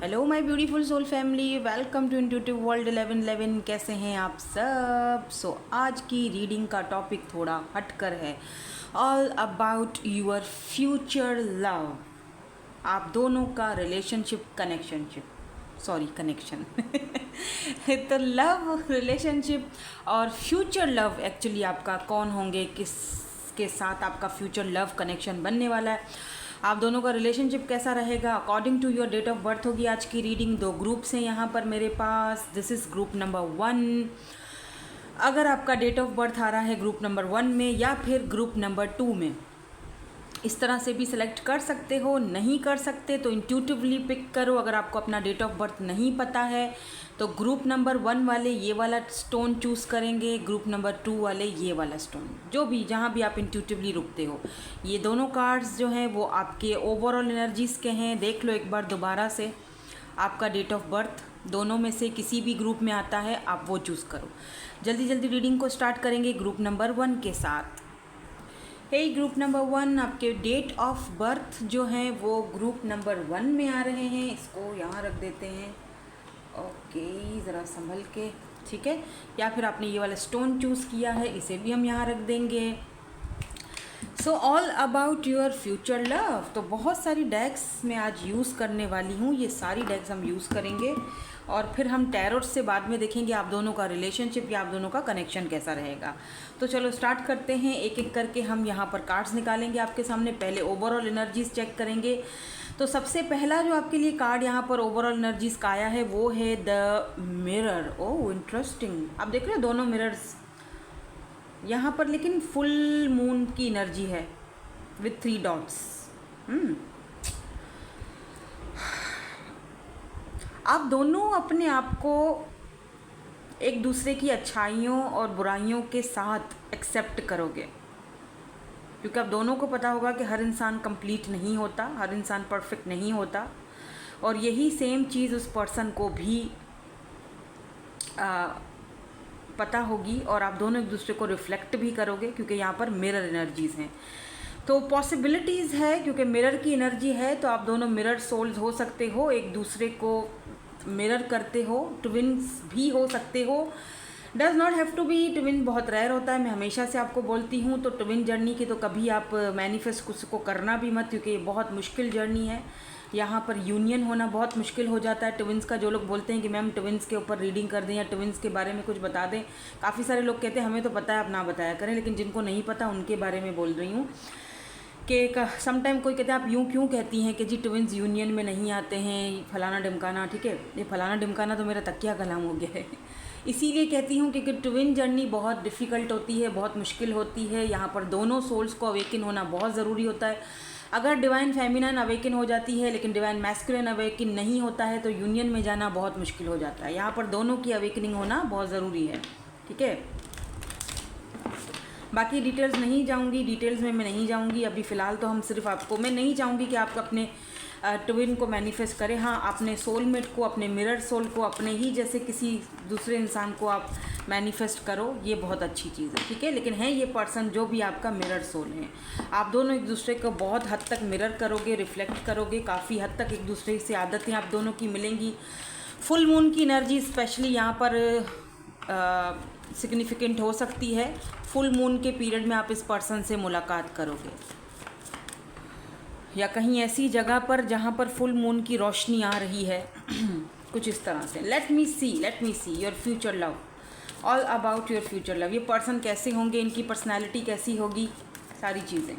Hello my beautiful soul family, welcome to intuitive world 1111। कैसे हैं आप सब? आज की रीडिंग का टॉपिक थोड़ा हटकर है, all about your future love. आप दोनों का रिलेशनशिप कनेक्शन तो लव रिलेशनशिप और फ्यूचर लव एक्चुअली आपका कौन होंगे, किसके साथ आपका फ्यूचर लव कनेक्शन बनने वाला है, आप दोनों का रिलेशनशिप कैसा रहेगा, according to your date of birth होगी आज की रीडिंग। 2 ग्रुप्स हैं यहाँ पर मेरे पास। This is group number 1। अगर आपका डेट ऑफ बर्थ आ रहा है ग्रुप नंबर 1 में या फिर ग्रुप नंबर 2 में, इस तरह से भी सिलेक्ट कर सकते हो। नहीं कर सकते तो इंट्यूटिवली पिक करो। अगर आपको अपना डेट ऑफ बर्थ नहीं पता है तो ग्रुप नंबर 1 वाले ये वाला स्टोन चूज़ करेंगे, ग्रुप नंबर 2 वाले ये वाला स्टोन, जो भी जहाँ भी आप इंट्यूटिवली रुकते हो। ये दोनों कार्ड्स जो हैं वो आपके ओवरऑल एनर्जीज़ के हैं। देख लो एक बार दोबारा से, आपका डेट ऑफ बर्थ दोनों में से किसी भी ग्रुप में आता है, आप वो चूज़ करो। जल्दी जल्दी रीडिंग को स्टार्ट करेंगे ग्रुप नंबर 1 के साथ। ग्रुप नंबर 1, आपके डेट ऑफ बर्थ जो हैं वो ग्रुप नंबर 1 में आ रहे हैं। इसको यहाँ रख देते हैं। ओके, ज़रा संभल के, ठीक है। या फिर आपने ये वाला स्टोन चूज़ किया है, इसे भी हम यहाँ रख देंगे। So all about your future love. तो बहुत सारी डेक्स मैं आज यूज़ करने वाली हूँ। ये सारी डेक्स हम यूज़ करेंगे और फिर हम टैरोट से बाद में देखेंगे आप दोनों का रिलेशनशिप या आप दोनों का कनेक्शन कैसा रहेगा। तो चलो स्टार्ट करते हैं। एक एक करके हम यहाँ पर कार्ड्स निकालेंगे आपके सामने। पहले ओवरऑल एनर्जीज चेक करेंगे। तो सबसे पहला जो आपके लिए कार्ड यहाँ पर ओवरऑल एनर्जीज का आया है वो है द मिरर। Oh interesting. आप देख रहे हो दोनों मिरर्स यहाँ पर, लेकिन फुल मून की एनर्जी है विथ 3 डॉट्स। आप दोनों अपने आप को एक दूसरे की अच्छाइयों और बुराइयों के साथ एक्सेप्ट करोगे, क्योंकि आप दोनों को पता होगा कि हर इंसान कंप्लीट नहीं होता, हर इंसान परफेक्ट नहीं होता, और यही सेम चीज़ उस पर्सन को भी पता होगी और आप दोनों एक दूसरे को रिफ्लेक्ट भी करोगे, क्योंकि यहाँ पर मिरर एनर्जीज़ हैं। तो पॉसिबिलिटीज़ है, क्योंकि मिरर की एनर्जी है, तो आप दोनों मिरर सोल्स हो सकते हो, एक दूसरे को मिरर करते हो, ट्विन्स भी हो सकते हो। Does not have to be. Twin बहुत रेयर होता है, मैं हमेशा से आपको बोलती हूँ। तो ट्विन जर्नी की तो कभी आप मैनिफेस्ट उसको करना भी मत, क्योंकि ये बहुत मुश्किल जर्नी है। यहाँ पर यूनियन होना बहुत मुश्किल हो जाता है ट्विन्स का। जो लोग बोलते हैं कि मैम ट्विन्स के ऊपर रीडिंग कर दें या ट्विन्स के बारे में कुछ बता दें, काफ़ी सारे लोग कहते हैं हमें तो पता है, आप ना बताया करें। लेकिन जिनको नहीं पता उनके बारे में बोल रही हूँ कि समटाइम कोई कहते हैं आप यूँ क्यों कहती हैं कि जी ट्विन्स यूनियन में नहीं आते हैं, फलाना ढिमकाना। ठीक है, ये फलाना ढिमकाना तो मेरा तकिया कलाम हो गया है। इसीलिए कहती हूँ क्योंकि ट्विन जर्नी बहुत डिफ़िकल्ट होती है, बहुत मुश्किल होती है। यहाँ पर दोनों सोल्स को अवेकन होना बहुत ज़रूरी होता है। अगर डिवाइन फेमिनन अवेकन हो जाती है लेकिन डिवाइन मैस्कुलिन अवेकन नहीं होता है तो यूनियन में जाना बहुत मुश्किल हो जाता है। यहाँ पर दोनों की अवेकनिंग होना बहुत ज़रूरी है, ठीक है। बाकी डिटेल्स नहीं जाऊँगी, डिटेल्स में मैं नहीं जाऊँगी अभी फ़िलहाल। तो हम सिर्फ आपको, मैं नहीं चाहूँगी कि आप अपने ट्विन को मैनिफेस्ट करें। हाँ, अपने सोलमेट को, अपने मिरर सोल को, अपने ही जैसे किसी दूसरे इंसान को आप मैनिफेस्ट करो, ये बहुत अच्छी चीज़ है, ठीक है। लेकिन है ये पर्सन जो भी आपका मिरर सोल है, आप दोनों एक दूसरे को बहुत हद तक मिरर करोगे, रिफ्लेक्ट करोगे। काफ़ी हद तक एक दूसरे से आदतें आप दोनों की मिलेंगी। फुल मून की एनर्जी स्पेशली यहाँ पर सिग्निफिकेंट हो सकती है। फुल मून के पीरियड में आप इस पर्सन से मुलाकात करोगे, या कहीं ऐसी जगह पर जहाँ पर फुल मून की रोशनी आ रही है कुछ इस तरह से। Let me see your future love, all about your future love. ये पर्सन कैसे होंगे, इनकी पर्सनैलिटी कैसी होगी, सारी चीज़ें।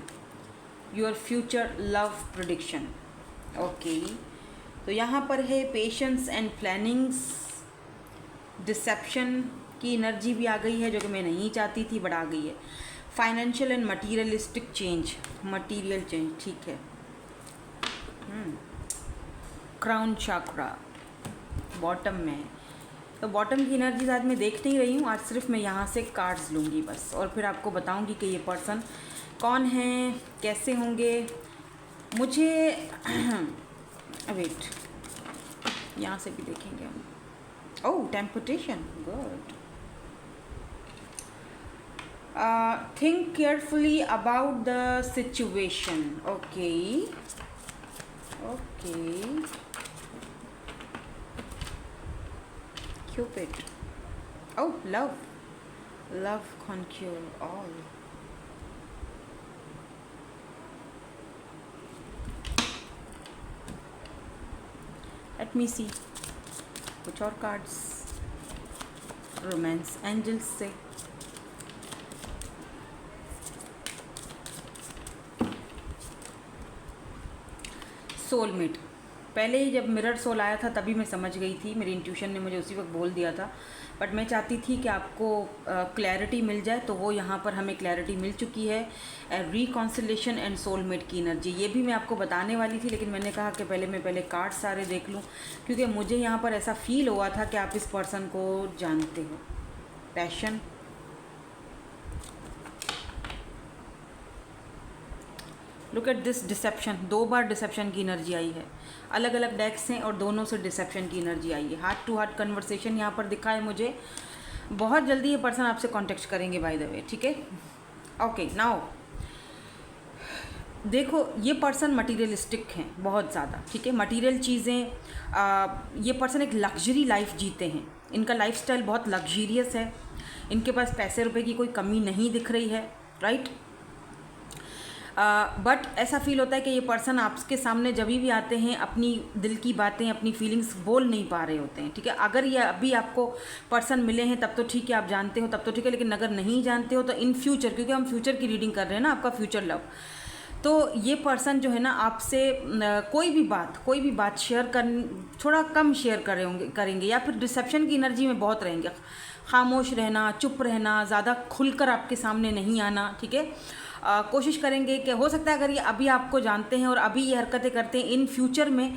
Your future love prediction. Okay, तो यहाँ पर है पेशेंस एंड प्लानिंग्स। डिसेप्शन की एनर्जी भी आ गई है, जो कि मैं नहीं चाहती थी बट आ गई है। Financial and materialistic change, material change, ठीक है। क्राउन चाक्रा बॉटम में है, तो बॉटम की एनर्जीज आज मैं देख नहीं रही हूँ। आज सिर्फ मैं यहाँ से कार्ड्स लूँगी बस, और फिर आपको बताऊँगी कि ये पर्सन कौन है, कैसे होंगे। मुझे वेट, यहाँ से भी देखेंगे हम। Oh, temptation, good. Think carefully about the situation. Okay, Cupid. Oh, love. Love conquer all. Let me see. कुछ और कार्ड्स रोमांस एंजल्स से. सोलमेट. पहले ही जब मिरर सोल आया था तभी मैं समझ गई थी, मेरी इंट्यूशन ने मुझे उसी वक्त बोल दिया था. बट मैं चाहती थी कि आपको क्लैरिटी मिल जाए, तो वो यहाँ पर हमें क्लैरिटी मिल चुकी है. रिकॉन्सिलेशन एंड सोलमेट की एनर्जी, ये भी मैं आपको बताने वाली थी, लेकिन मैंने कहा कि मैं पहले कार्ड सारे देख लूँ, क्योंकि मुझे यहाँ पर ऐसा फील हुआ था कि आप इस पर्सन को जानते हो. Passion. Look at this deception. 2 बार डिसेप्शन की एनर्जी आई है. अलग अलग डेक्स हैं और दोनों से डिसेप्शन की एनर्जी आई है. हार्ट टू हार्ट कन्वर्सेशन यहाँ पर दिखा है मुझे. बहुत जल्दी ये पर्सन आपसे कांटेक्ट करेंगे बाय द वे. ठीक है. ओके, नाउ देखो, ये पर्सन मटीरियलिस्टिक हैं बहुत ज़्यादा. ठीक है. मटीरियल चीज़ें, ये पर्सन एक लग्जरी लाइफ जीते हैं. इनका लाइफस्टाइल बहुत लग्जरियस है. इनके पास पैसे रुपए की कोई कमी नहीं दिख रही है. राइट. बट ऐसा फील होता है कि ये पर्सन आपके सामने जब भी आते हैं अपनी दिल की बातें, अपनी फीलिंग्स बोल नहीं पा रहे होते हैं. ठीक है. अगर ये अभी आपको पर्सन मिले हैं तब तो ठीक है, आप जानते हो तब तो ठीक है, लेकिन अगर नहीं जानते हो तो इन फ्यूचर, क्योंकि हम फ्यूचर की रीडिंग कर रहे हैं ना, आपका फ्यूचर लव, तो ये पर्सन जो है ना आपसे कोई भी बात शेयर कर, थोड़ा कम शेयर कर रहे करेंगे, या फिर डिसेप्शन की एनर्जी में बहुत रहेंगे. खामोश रहना, चुप रहना, ज़्यादा खुलकर आपके सामने नहीं आना. ठीक है. कोशिश करेंगे कि हो सकता है अगर ये अभी आपको जानते हैं और अभी ये हरकतें करते हैं, इन फ्यूचर में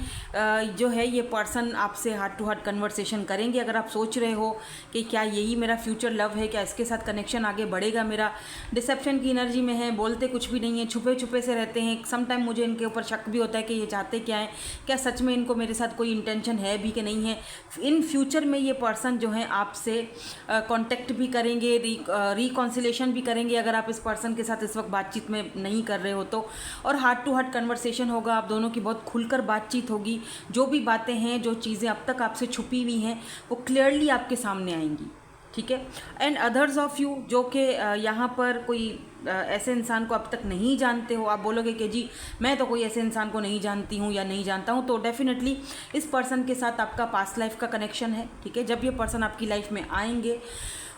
जो है ये पर्सन आपसे हार्ट टू हार्ट कन्वर्सेशन करेंगे. अगर आप सोच रहे हो कि क्या यही मेरा फ्यूचर लव है, क्या इसके साथ कनेक्शन आगे बढ़ेगा मेरा, डिसेप्शन की एनर्जी में है, बोलते कुछ भी नहीं है, छुपे छुपे से रहते हैं. समटाइम मुझे इनके ऊपर शक भी होता है कि ये चाहते क्या है, क्या सच में इनको मेरे साथ कोई इंटेंशन है भी कि नहीं है. इन फ्यूचर में ये पर्सन जो है आपसे कॉन्टेक्ट भी करेंगे, रिकॉन्सिलेशन भी करेंगे अगर आप इस पर्सन के साथ इस वक्त बातचीत में नहीं कर रहे हो तो. और हार्ट टू हार्ट कन्वर्सेशन होगा, आप दोनों की बहुत खुलकर बातचीत होगी. जो भी बातें हैं, जो चीज़ें अब तक आपसे छुपी हुई हैं, वो क्लियरली आपके सामने आएंगी. ठीक है. एंड अदर्स ऑफ यू जो कि यहाँ पर कोई ऐसे इंसान को अब तक नहीं जानते हो, आप बोलोगे कि जी मैं तो कोई ऐसे इंसान को नहीं जानती हूँ या नहीं जानता हूँ, तो डेफिनेटली इस पर्सन के साथ आपका पास्ट लाइफ का कनेक्शन है. ठीक है. जब ये पर्सन आपकी लाइफ में आएंगे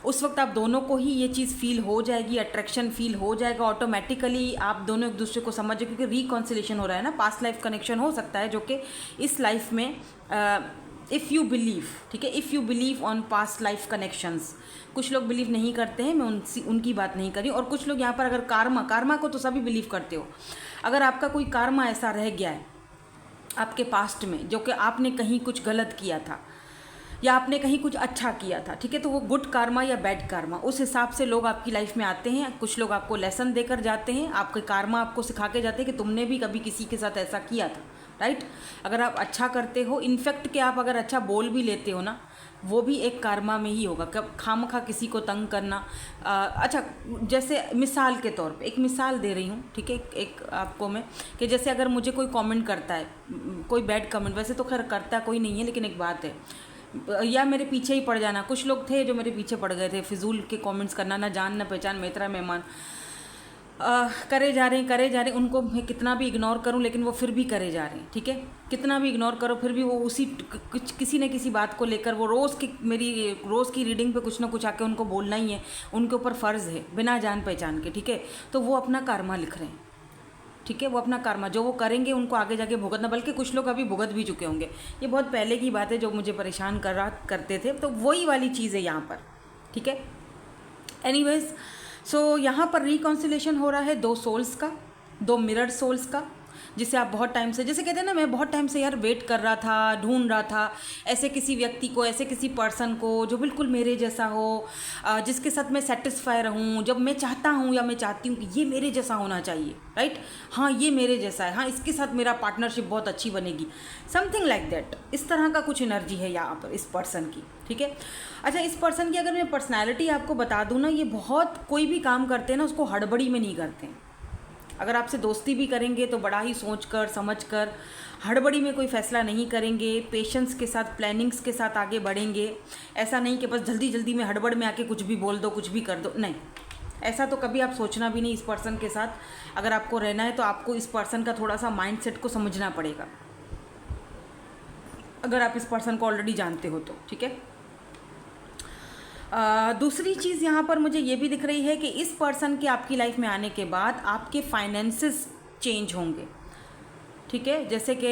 उस वक्त आप दोनों को ही ये चीज़ फील हो जाएगी, अट्रैक्शन फील हो जाएगा ऑटोमेटिकली. आप दोनों एक दूसरे को समझो, क्योंकि रिकॉन्सिलेशन हो रहा है ना, पास्ट लाइफ कनेक्शन हो सकता है जो कि इस लाइफ में इफ़ यू बिलीव. ठीक है. If you believe on past life connections. कुछ लोग बिलीव नहीं करते हैं, मैं उनकी बात नहीं कर रही. और कुछ लोग यहाँ पर अगर कारमा को तो सभी बिलीव करते हो. अगर आपका कोई कारमा ऐसा रह गया है आपके पास्ट में, जो कि आपने कहीं कुछ गलत किया था या आपने कहीं कुछ अच्छा किया था, ठीक है, तो वो गुड कारमा या बैड कारमा, उस हिसाब से लोग आपकी लाइफ में आते हैं. कुछ लोग आपको लेसन देकर जाते हैं, आपके कारमा आपको सिखा के जाते हैं कि तुमने भी कभी किसी के साथ ऐसा किया था. राइट. अगर आप अच्छा करते हो, इनफैक्ट कि आप अगर अच्छा बोल भी लेते हो ना, वो भी एक कारमा में ही होगा. कब खामखा किसी को तंग करना. अच्छा, जैसे मिसाल के तौर पे एक मिसाल दे रही हूँ. ठीक है. एक आपको मैं कि जैसे अगर मुझे कोई कमेंट करता है, कोई बैड कमेंट, वैसे तो खैर करता कोई नहीं है, लेकिन एक बात है, या मेरे पीछे ही पड़ जाना. कुछ लोग थे जो मेरे पीछे पड़ गए थे, फिजूल के कमेंट्स करना, ना जान ना पहचान, मेरा मेहमान, करे जा रहे हैं. उनको मैं कितना भी इग्नोर करूं लेकिन वो फिर भी करे जा रहे हैं. ठीक है. कितना भी इग्नोर करो फिर भी वो उसी किसी न किसी बात को लेकर वो मेरी रोज़ की रीडिंग पे कुछ ना कुछ आके उनको बोलना ही है, उनके ऊपर फ़र्ज़ है बिना जान पहचान के. ठीक है. तो वो अपना कारमा लिख रहे हैं. ठीक है. वो अपना कर्मा जो वो करेंगे उनको आगे जाके भुगतना, बल्कि कुछ लोग अभी भुगत भी चुके होंगे. ये बहुत पहले की बात है जो मुझे परेशान करते थे, तो वही वाली चीज़ है यहाँ पर. ठीक है. एनीवेज, सो यहाँ पर रिकॉन्सिलेशन हो रहा है 2 सोल्स का, 2 मिरर सोल्स का, जिसे आप बहुत टाइम से, जैसे कहते हैं ना, मैं बहुत टाइम से यार वेट कर रहा था, ढूंढ रहा था ऐसे किसी व्यक्ति को, ऐसे किसी पर्सन को जो बिल्कुल मेरे जैसा हो, जिसके साथ मैं सेटिस्फाई रहूं, जब मैं चाहता हूं या मैं चाहती हूं कि ये मेरे जैसा होना चाहिए. राइट. हाँ, ये मेरे जैसा है, हाँ इसके साथ मेरा पार्टनरशिप बहुत अच्छी बनेगी, समथिंग लाइक दैट. इस तरह का कुछ एनर्जी है यहाँ पर इस पर्सन की. ठीक है. अच्छा, इस पर्सन की अगर मैं पर्सनैलिटी आपको बता दूँ ना, ये बहुत कोई भी काम करते हैं ना उसको हड़बड़ी में नहीं करते हैं. अगर आपसे दोस्ती भी करेंगे तो बड़ा ही सोच कर समझ कर, हड़बड़ी में कोई फ़ैसला नहीं करेंगे, पेशेंस के साथ, प्लानिंग्स के साथ आगे बढ़ेंगे। ऐसा नहीं कि बस जल्दी जल्दी में हड़बड़ में आके कुछ भी बोल दो, कुछ भी कर दो, नहीं, ऐसा तो कभी आप सोचना भी नहीं। इस पर्सन के साथ अगर आपको रहना है तो आपको इस पर्सन का थोड़ा सा माइंडसेट को समझना पड़ेगा, अगर आप इस पर्सन को ऑलरेडी जानते हो तो, ठीक है। दूसरी चीज़ यहाँ पर मुझे ये भी दिख रही है कि इस पर्सन के आपकी लाइफ में आने के बाद आपके फाइनेंसेस चेंज होंगे, ठीक है। जैसे कि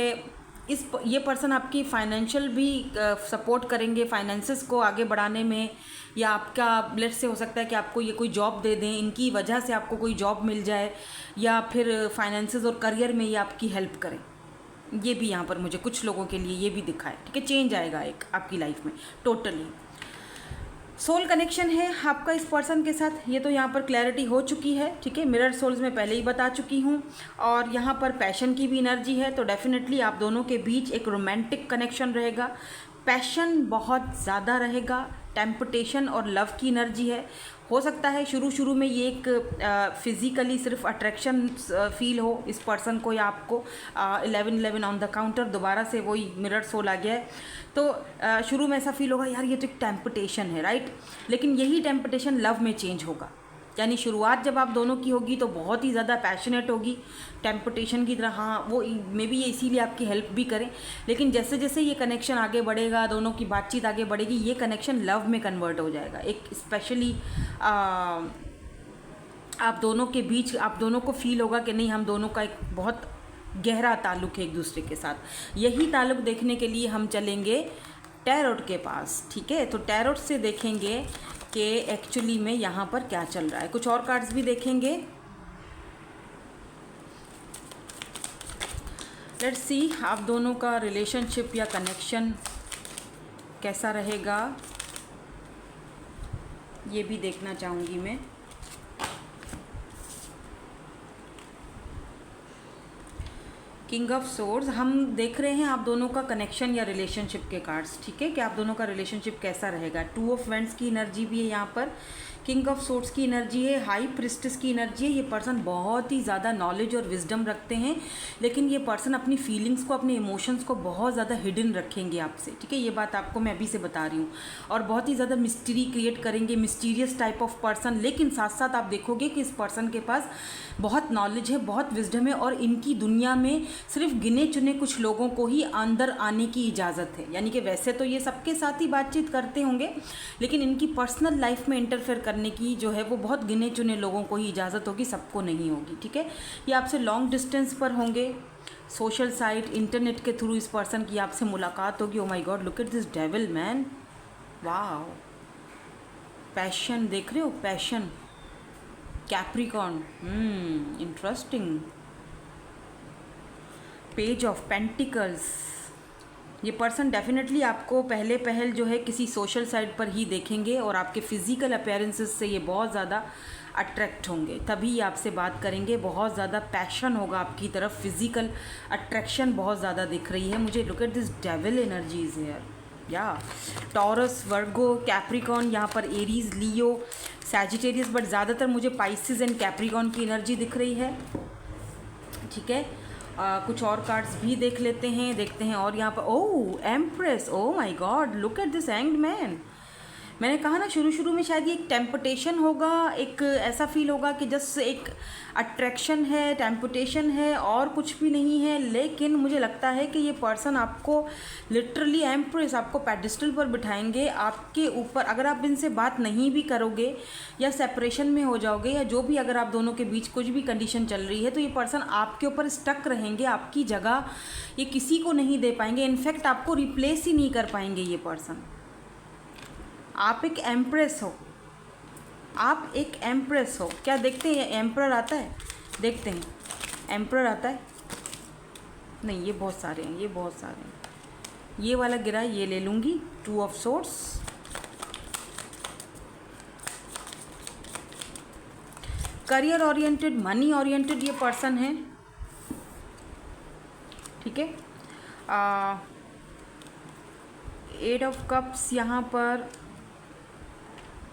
ये पर्सन आपकी फाइनेंशियल भी सपोर्ट करेंगे, फाइनेंसेस को आगे बढ़ाने में, या आपका लेट्स से हो सकता है कि आपको ये कोई जॉब दे दें, इनकी वजह से आपको कोई जॉब मिल जाए, या फिर फाइनेंसेस और करियर में ये आपकी हेल्प करें। ये भी यहाँ पर मुझे कुछ लोगों के लिए ये भी दिखा है, ठीक है। चेंज आएगा एक आपकी लाइफ में टोटली। सोल कनेक्शन है आपका इस पर्सन के साथ, ये तो यहाँ पर क्लैरिटी हो चुकी है, ठीक है। मिरर सोल्स में पहले ही बता चुकी हूँ। और यहाँ पर पैशन की भी एनर्जी है, तो डेफिनेटली आप दोनों के बीच एक रोमांटिक कनेक्शन रहेगा, पैशन बहुत ज़्यादा रहेगा, टेम्पटेशन और लव की एनर्जी है। हो सकता है शुरू में ये एक फिज़िकली सिर्फ अट्रैक्शन फील हो इस पर्सन को या आपको। 11 ऑन द काउंटर, दोबारा से वही मिरर सोल आ गया है, तो शुरू में ऐसा फील होगा यार ये तो एक टेम्पटेशन है, राइट। लेकिन यही टेम्पटेशन लव में चेंज होगा, यानी शुरुआत जब आप दोनों की होगी तो बहुत ही ज़्यादा पैशनेट होगी, टेम्पटेशन की तरह। हाँ, वो मे बी ये इसीलिए आपकी हेल्प भी करें, लेकिन जैसे जैसे ये कनेक्शन आगे बढ़ेगा, दोनों की बातचीत आगे बढ़ेगी, ये कनेक्शन लव में कन्वर्ट हो जाएगा। एक स्पेशली आप दोनों के बीच, आप दोनों को फील होगा कि नहीं, हम दोनों का एक बहुत गहरा ताल्लुक़ है एक दूसरे के साथ। यही ताल्लुक़ देखने के लिए हम चलेंगे टैरोट के पास, ठीक है। तो टैरोट से देखेंगे कि एक्चुअली में यहाँ पर क्या चल रहा है। कुछ और कार्ड्स भी देखेंगे। लेट्स सी आप दोनों का रिलेशनशिप या कनेक्शन कैसा रहेगा, ये भी देखना चाहूँगी मैं। किंग ऑफ सोर्ड्स, हम देख रहे हैं आप दोनों का कनेक्शन या रिलेशनशिप के कार्ड्स, ठीक है, कि आप दोनों का रिलेशनशिप कैसा रहेगा। 2 ऑफ वेंट्स की एनर्जी भी है यहाँ पर, किंग ऑफ सोर्ड्स की एनर्जी है, हाई प्रिस्टेस की एनर्जी है। ये पर्सन बहुत ही ज़्यादा नॉलेज और विजडम रखते हैं, लेकिन ये पर्सन अपनी फीलिंग्स को, अपने इमोशंस को बहुत ज़्यादा हिडन रखेंगे आपसे, ठीक है। ये बात आपको मैं अभी से बता रही हूँ। और बहुत ही ज़्यादा मिस्ट्री क्रिएट करेंगे, मिस्टीरियस टाइप ऑफ पर्सन। लेकिन साथ साथ आप देखोगे कि इस पर्सन के पास बहुत नॉलेज है, बहुत विजडम है, और इनकी दुनिया में सिर्फ गिने चुने कुछ लोगों को ही अंदर आने की इजाज़त है। यानी कि वैसे तो ये सबके साथ ही बातचीत करते होंगे, लेकिन इनकी पर्सनल लाइफ में इंटरफेयर करने की जो है वो बहुत गिने चुने लोगों को ही इजाज़त होगी, सबको नहीं होगी, ठीक है। ये आपसे लॉन्ग डिस्टेंस पर होंगे, सोशल साइट, इंटरनेट के थ्रू इस पर्सन की आपसे मुलाकात होगी। ओ my God, look at this devil man, वाह। पैशन देख रहे हो, passion, Capricorn, interesting. Page of pentacles, ये पर्सन डेफिनेटली आपको पहले पहल जो है किसी सोशल साइट पर ही देखेंगे, और आपके फिजिकल अपीयरेंसेस से ये बहुत ज़्यादा अट्रैक्ट होंगे, तभी ये आपसे बात करेंगे। बहुत ज़्यादा पैशन होगा आपकी तरफ, फिजिकल अट्रैक्शन बहुत ज़्यादा दिख रही है मुझे। Look at this devil energies here, या टॉरस, वर्गो, कैप्रिकॉर्न, यहाँ पर एरीज, लियो, सैजिटेरियस, बट ज़्यादातर मुझे पाइसेस एंड कैप्रिकॉर्न की एनर्जी दिख रही है, ठीक है। कुछ और कार्ड्स भी देख लेते हैं, देखते हैं। और यहाँ पर oh empress, oh my God, look at this hanged man. मैंने कहा ना शुरू में शायद ये एक टेम्पटेशन होगा, एक ऐसा फील होगा कि जस्ट एक अट्रैक्शन है, टेम्पटेशन है, और कुछ भी नहीं है। लेकिन मुझे लगता है कि ये पर्सन आपको लिटरली एम्प्रेस, आपको पेडिस्टल पर बिठाएंगे, आपके ऊपर। अगर आप इनसे बात नहीं भी करोगे या सेपरेशन में हो जाओगे, या जो भी अगर आप दोनों के बीच कुछ भी कंडीशन चल रही है, तो ये पर्सन आपके ऊपर स्टक रहेंगे, आपकी जगह ये किसी को नहीं दे पाएंगे। इनफैक्ट आपको रिप्लेस ही नहीं कर पाएंगे ये पर्सन। आप एक एम्प्रेस हो, आप एक एम्प्रेस हो। क्या देखते हैं, एम्प्रर आता है, देखते हैं, एम्प्रर आता है, नहीं ये बहुत सारे हैं, ये बहुत सारे हैं। ये वाला गिरा, ये ले लूँगी, 2 of swords. Career oriented, money oriented ये पर्सन है, ठीक है। 8 ऑफ कप्स यहाँ पर,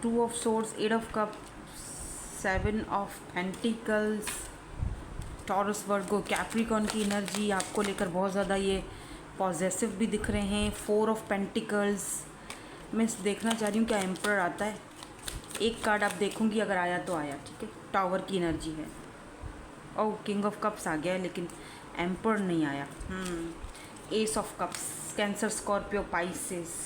2 of swords, 8 of cups, 7 of pentacles, taurus, Virgo, Capricorn की एनर्जी आपको लेकर बहुत ज़्यादा ये पॉजेसिव भी दिख रहे हैं। 4 ऑफ पेंटिकल्स, मैं देखना चाह रही हूँ क्या एम्परर आता है। एक कार्ड आप देखूंगी, अगर आया तो आया, ठीक है। टावर की एनर्जी है। ओह, किंग ऑफ कप्स आ गया है लेकिन एम्पर नहीं आया। S of cups, cancer, Scorpio, Pisces,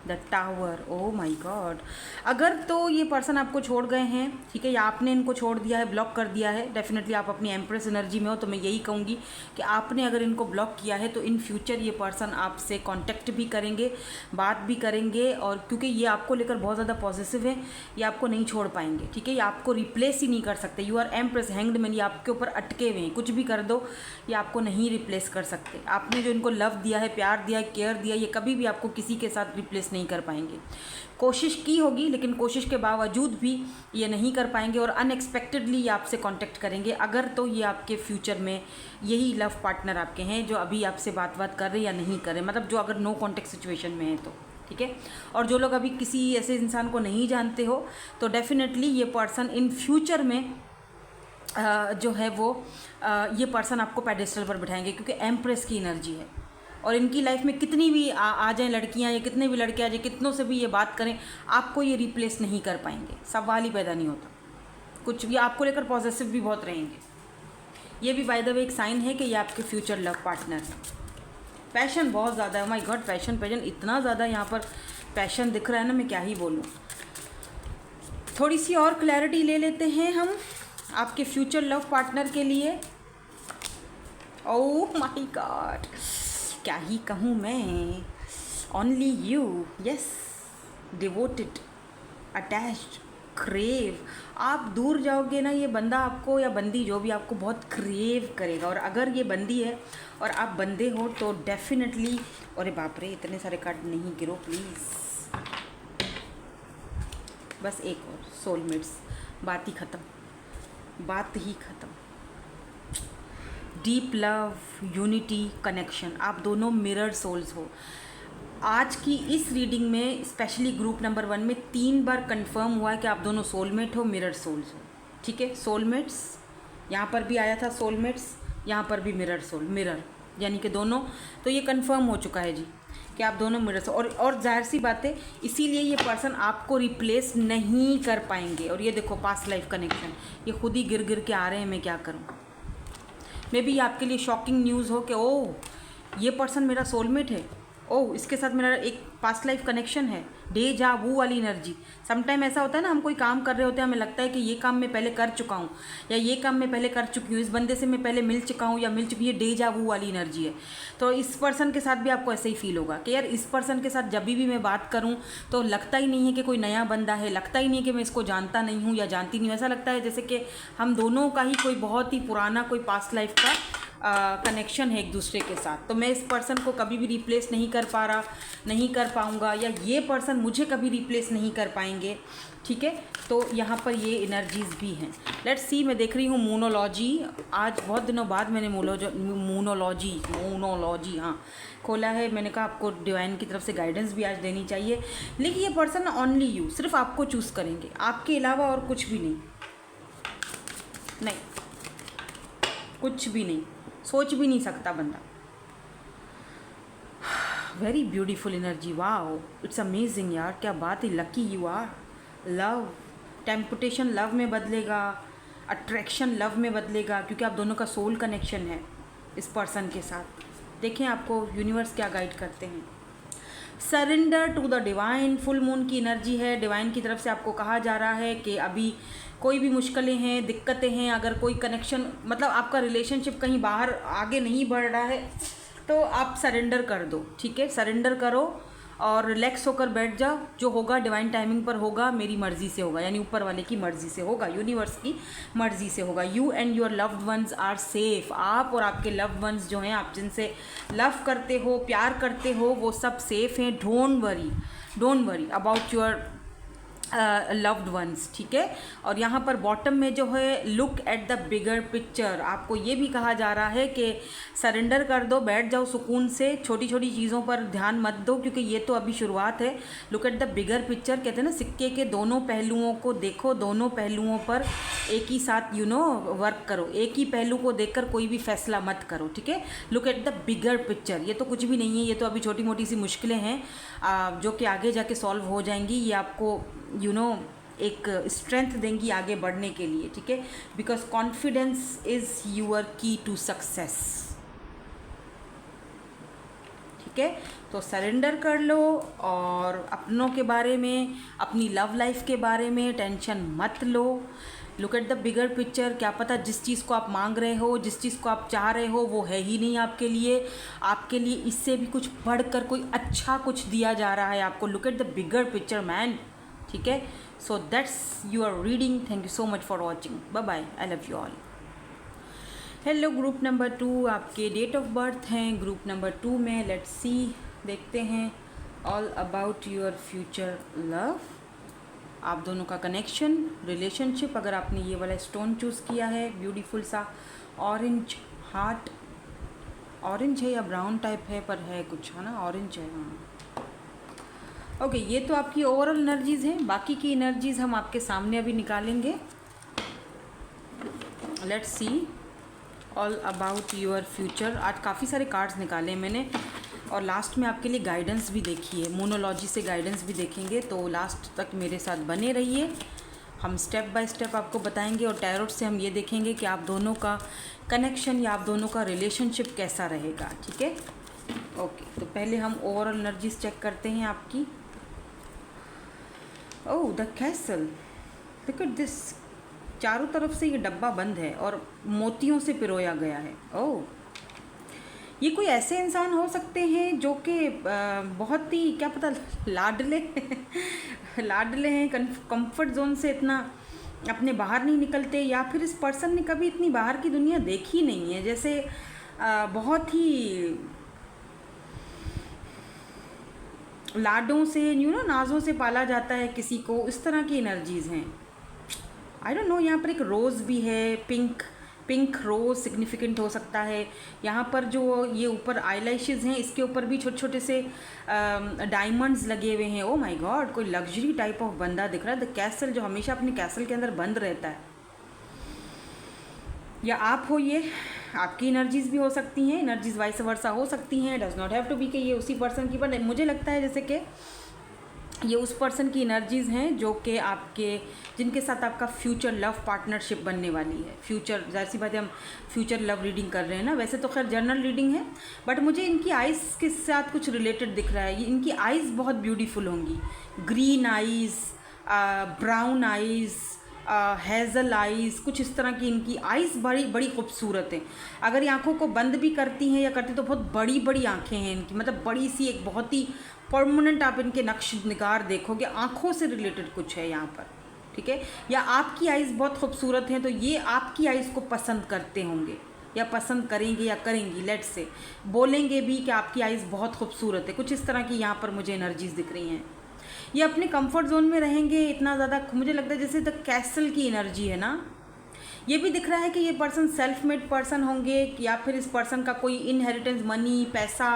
the tower. Oh my God, अगर तो ये पर्सन आपको छोड़ गए हैं, ठीक है, या आपने इनको छोड़ दिया है, ब्लॉक कर दिया है, डेफिनेटली आप अपनी एम्प्रेस एनर्जी में हो, तो मैं यही कहूँगी कि आपने अगर इनको ब्लॉक किया है तो इन फ्यूचर ये पर्सन आपसे कांटेक्ट भी करेंगे, बात भी करेंगे, और क्योंकि ये आपको लेकर बहुत ज़्यादा पॉजिटिव है, ये आपको नहीं छोड़ पाएंगे, ठीक है। ये आपको रिप्लेस ही नहीं कर सकते। You are empress, hanged man, ये आपके ऊपर अटके हुए हैं। कुछ भी कर दो, ये आपको नहीं रिप्लेस कर सकते। आपने जो इनको लव दिया है, प्यार दिया है, केयर दिया, ये कभी भी आपको किसी के साथ रिप्लेस नहीं कर पाएंगे। कोशिश की होगी लेकिन कोशिश के बावजूद भी ये नहीं कर पाएंगे, और अनएक्सपेक्टेडली ये आपसे कांटेक्ट करेंगे। अगर तो ये आपके फ्यूचर में यही लव पार्टनर आपके हैं जो अभी आपसे बात कर रहे या नहीं करें, मतलब जो अगर नो कॉन्टेक्ट सिचुएशन में है तो, ठीक है। और जो लोग अभी किसी ऐसे इंसान को नहीं जानते हो, तो डेफिनेटली ये पर्सन इन फ्यूचर में जो है वो ये पर्सन आपको पेडेस्टल पर बिठाएंगे, क्योंकि एम्प्रेस की एनर्जी है। और इनकी लाइफ में कितनी भी आ जाएं लड़कियां या कितने भी लड़के आ जाए, कितनों से भी ये बात करें, आपको ये रिप्लेस नहीं कर पाएंगे। सवाल ही पैदा नहीं होता। कुछ भी आपको लेकर पॉजिटिव भी बहुत रहेंगे। ये भी बाय द वे एक साइन है कि ये आपके फ्यूचर लव पार्टनर है। पैशन बहुत ज़्यादा है, माय गॉड, पैशन इतना ज़्यादा यहाँ पर पैशन दिख रहा है ना, मैं क्या ही बोलूँ। थोड़ी सी और क्लैरिटी ले लेते हैं हम आपके फ्यूचर लव पार्टनर के लिए। ओह माय गॉड, क्या ही कहूँ मैं। Only you, yes, devoted, attached, crave. आप दूर जाओगे ना, ये बंदा आपको या बंदी जो भी आपको बहुत क्रेव करेगा। और अगर ये बंदी है और आप बंदे हो तो डेफिनेटली, अरे बाप रे, इतने सारे कार्ड नहीं गिरो प्लीज़, बस एक और, सोलमेट्स। बात ही ख़त्म, बात ही ख़त्म। डीप लव, यूनिटी, कनेक्शन, आप दोनों मिरर सोल्स हो। आज की इस रीडिंग में स्पेशली ग्रुप नंबर 1 में 3 बार कंफर्म हुआ है कि आप दोनों सोलमेट हो, मिरर सोल्स हो, ठीक है। सोलमेट्स, यहाँ पर भी आया था सोलमेट्स, यहाँ पर भी मिरर सोल, मिरर यानी कि दोनों, तो ये कंफर्म हो चुका है जी कि आप दोनों मिरर। और जाहिर सी बात है, इसीलिए ये पर्सन आपको रिप्लेस नहीं कर पाएंगे। और ये देखो पास्ट लाइफ कनेक्शन, ये खुद ही गिर गिर के आ रहे हैं, मैं क्या करूँ। मे बी आपके लिए शॉकिंग न्यूज़ हो कि ओह ये पर्सन मेरा सोलमेट है, ओह इसके साथ मेरा एक पास्ट लाइफ कनेक्शन है, डेजा वू वाली एनर्जी। समटाइम ऐसा होता है ना, हम कोई काम कर रहे होते हैं, हमें लगता है कि ये काम मैं पहले कर चुका हूँ, या ये काम मैं पहले कर चुकी हूँ, इस बंदे से मैं पहले मिल चुका हूँ या मिल चुकी, ये डेजा वू वाली एनर्जी है। तो इस पर्सन के साथ भी आपको ऐसे ही फील होगा कि यार इस पर्सन के साथ जब भी मैं बात करूँ तो लगता ही नहीं है कि कोई नया बंदा है, लगता ही नहीं है कि मैं इसको जानता नहीं हूँ या जानती नहीं हूँ। ऐसा लगता है जैसे कि हम दोनों का ही कोई बहुत ही पुराना कोई पास्ट लाइफ का कनेक्शन है एक दूसरे के साथ। तो मैं इस पर्सन को कभी भी रिप्लेस नहीं कर पा रहा, नहीं कर पाऊँगा, या ये पर्सन मुझे कभी रिप्लेस नहीं कर पाएंगे, ठीक है। तो यहाँ पर ये एनर्जीज़ भी हैं। लेट्स सी, मैं देख रही हूँ मूनोलॉजी। आज बहुत दिनों बाद मैंने मूनोलॉजी हाँ खोला है। मैंने कहा आपको डिवाइन की तरफ से गाइडेंस भी आज देनी चाहिए। लेकिन ये पर्सन ओनली यू, सिर्फ आपको चूज़ करेंगे, आपके अलावा और कुछ भी नहीं, नहीं कुछ भी नहीं, सोच भी नहीं सकता बंदा। Very beautiful energy, wow, it's amazing यार, क्या बात है, lucky you are. Love, temptation love में बदलेगा, अट्रैक्शन लव में बदलेगा, क्योंकि आप दोनों का सोल कनेक्शन है इस पर्सन के साथ। देखें आपको यूनिवर्स क्या गाइड करते हैं। Surrender to the divine, full moon की एनर्जी है। डिवाइन की तरफ से आपको कहा जा रहा है कि अभी कोई भी मुश्किलें हैं, दिक्कतें हैं, अगर कोई कनेक्शन, मतलब आपका रिलेशनशिप कहीं बाहर आगे नहीं बढ़ रहा है तो आप सरेंडर कर दो, ठीक है। सरेंडर करो और रिलैक्स होकर बैठ जाओ। जो होगा डिवाइन टाइमिंग पर होगा, मेरी मर्ज़ी से होगा, यानी ऊपर वाले की मर्ज़ी से होगा, यूनिवर्स की मर्ज़ी से होगा। You and your loved ones are safe. आप और आपके लव्ड वंस जो हैं, आप जिनसे लव करते हो, प्यार करते हो, वो सब सेफ़ हैं। Don't worry about your loved once, ठीक है। और यहाँ पर बॉटम में जो है look at the bigger picture, आपको ये भी कहा जा रहा है कि सरेंडर कर दो, बैठ जाओ सुकून से, छोटी छोटी चीज़ों पर ध्यान मत दो क्योंकि ये तो अभी शुरुआत है। Look at the bigger picture, कहते हैं ना सिक्के के दोनों पहलुओं को देखो, दोनों पहलुओं पर एक ही साथ वर्क करो, एक ही पहलू को देखकर कोई भी फैसला मत करो, ठीक है। Look at the bigger picture, ये तो कुछ भी नहीं है, ये तो अभी छोटी मोटी सी मुश्किलें हैं जो कि आगे जाके सॉल्व हो जाएंगी। ये आपको एक स्ट्रेंथ देंगी आगे बढ़ने के लिए, ठीक है। बिकॉज कॉन्फिडेंस इज़ यूअर की टू सक्सेस, ठीक है। तो सरेंडर कर लो और अपनों के बारे में, अपनी लव लाइफ के बारे में टेंशन मत लो। Look at the bigger picture, क्या पता जिस चीज़ को आप मांग रहे हो, जिस चीज़ को आप चाह रहे हो वो है ही नहीं आपके लिए, आपके लिए इससे भी कुछ बढ़कर कोई अच्छा कुछ दिया जा रहा है आपको। Look at the bigger picture man, ठीक है। So that's your reading, thank you so much for watching, bye bye, I love you all. Hello group number 2, आपके डेट ऑफ बर्थ हैं ग्रुप नंबर 2 में। लेट्स सी, देखते हैं all about your future love, आप दोनों का connection, relationship. अगर आपने ये वाला स्टोन चूज़ किया है, ब्यूटीफुल सा ऑरेंज हार्ट, ऑरेंज है या ब्राउन टाइप है पर है कुछ, है ना, ऑरेंज है, हाँ। ओके, ये तो आपकी ओवरऑल एनर्जीज़ हैं, बाकी की एनर्जीज़ हम आपके सामने अभी निकालेंगे। Let's see all about your future. आज काफ़ी सारे कार्ड्स निकाले मैंने और लास्ट में आपके लिए गाइडेंस भी देखी है, मोनोलॉजी से गाइडेंस भी देखेंगे, तो लास्ट तक मेरे साथ बने रहिए। हम स्टेप बाय स्टेप आपको बताएंगे और टैरोट से हम ये देखेंगे कि आप दोनों का कनेक्शन या आप दोनों का रिलेशनशिप कैसा रहेगा, ठीक है। ओके, तो पहले हम ओवरऑल एनर्जीज चेक करते हैं आपकी। Oh, the castle, look at this, चारों तरफ से ये डब्बा बंद है और मोतियों से पिरोया गया है। ओह, ये कोई ऐसे इंसान हो सकते हैं जो कि बहुत ही, क्या पता, लाडले लाडले हैं, कंफर्ट जोन से इतना अपने बाहर नहीं निकलते, या फिर इस पर्सन ने कभी इतनी बाहर की दुनिया देखी नहीं है, जैसे बहुत ही लाडों से नाजों से पाला जाता है किसी को, इस तरह की एनर्जीज़ हैं। आई डोंट नो, यहाँ पर एक रोज़ भी है, पिंक रोज़ सिग्निफिकेंट हो सकता है। यहाँ पर जो ये ऊपर आईलैशेस हैं, इसके ऊपर भी छोटे छोटे से डायमंड्स लगे हुए हैं। ओ माय गॉड, कोई लग्जरी टाइप ऑफ बंदा दिख रहा है। द कैसल, जो हमेशा अपने कैसल के अंदर बंद रहता है, या आप हो, ये आपकी एनर्जीज़ भी हो सकती हैं, एनर्जीज़ वाइस वर्सा हो सकती हैं। Does not have to be कि ये उसी पर्सन की, पर मुझे लगता है जैसे कि ये उस पर्सन की एनर्जीज़ हैं जो कि आपके, जिनके साथ आपका फ्यूचर लव पार्टनरशिप बनने वाली है। फ्यूचर, जाहिर सी बात है, हम फ्यूचर लव रीडिंग कर रहे हैं ना, वैसे तो खैर जनरल रीडिंग है, बट मुझे इनकी आइज़ के साथ कुछ रिलेटेड दिख रहा है। इनकी आइज़ बहुत ब्यूटीफुल होंगी, green eyes, brown eyes, Hazel eyes, कुछ इस तरह की इनकी आइज़ बड़ी बड़ी खूबसूरत हैं। अगर ये आँखों को बंद भी करती हैं या करती तो बहुत बड़ी बड़ी आँखें हैं इनकी, मतलब बड़ी सी, एक बहुत ही परमानेंट आप इनके नक्श निगार देखोगे, आँखों से रिलेटेड कुछ है यहाँ पर, ठीक है। या आपकी आइज़ बहुत खूबसूरत हैं तो ये आपकी आइज़ को पसंद करते होंगे या पसंद करेंगे या करेंगी, लेट्स से बोलेंगे भी कि आपकी आइज़ बहुत खूबसूरत है, कुछ इस तरह की यहाँ पर मुझे एनर्जीज़ दिख रही हैं। ये अपने कंफर्ट जोन में रहेंगे इतना ज़्यादा, मुझे लगता है जैसे द कैसल की एनर्जी है ना। ये भी दिख रहा है कि ये पर्सन सेल्फ मेड पर्सन होंगे, या फिर इस पर्सन का कोई इनहेरिटेंस, मनी, पैसा,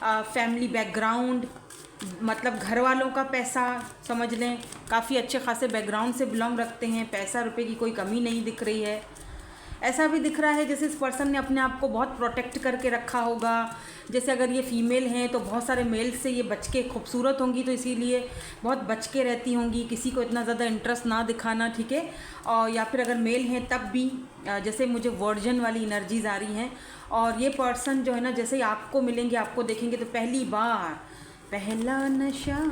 फैमिली बैकग्राउंड, मतलब घर वालों का पैसा, समझ लें काफ़ी अच्छे खासे बैकग्राउंड से बिलोंग रखते हैं, पैसा रुपए की कोई कमी नहीं दिख रही है। ऐसा भी दिख रहा है जैसे इस पर्सन ने अपने आप को बहुत प्रोटेक्ट करके रखा होगा, जैसे अगर ये फीमेल हैं तो बहुत सारे मेल से ये बच के, खूबसूरत होंगी तो इसीलिए बहुत बच के रहती होंगी, किसी को इतना ज़्यादा इंटरेस्ट ना दिखाना, ठीक है। और या फिर अगर मेल हैं तब भी, जैसे मुझे वर्जन वाली एनर्जीज़ आ रही हैं। और ये पर्सन जो है ना, जैसे ही आपको मिलेंगे, आपको देखेंगे तो पहली बार, पहला नशा,